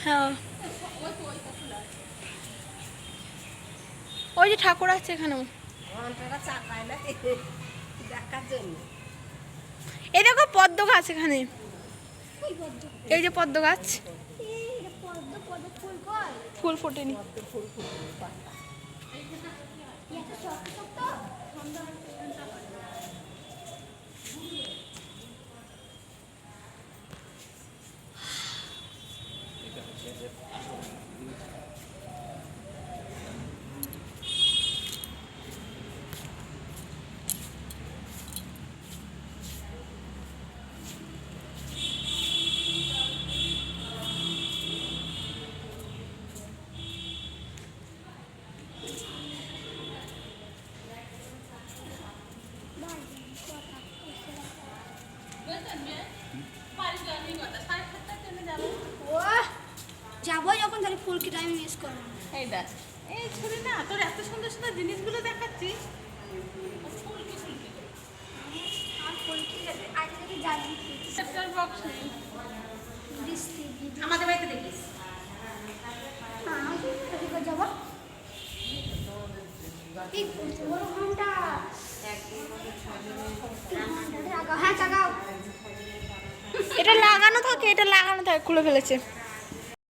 হ্যাঁ, ওই যে ঠাকুর আছে এখানেও। এই দেখো পদ্ম গাছ এখানে, এই যে পদ্ম গাছ, ফুল ফোটেনি। যাবো যখন তাহলে ফুলকি টাইম মিস করবো। এই দেখ, এই ছুরি না তোর এত সুন্দর সুন্দর জিনিসগুলো দেখাচ্ছি। আর ফুলকি আজ থেকে যাবি সেপ্টার বক্স নেই বৃষ্টি আমাদের বাড়িতে দেখিস। যাবো এই বড় ঘন্টা হ্যাঁ জাগাও। এটা লাগানো থাকে, এটা লাগানো থাকে, খুলে ফেলেছে।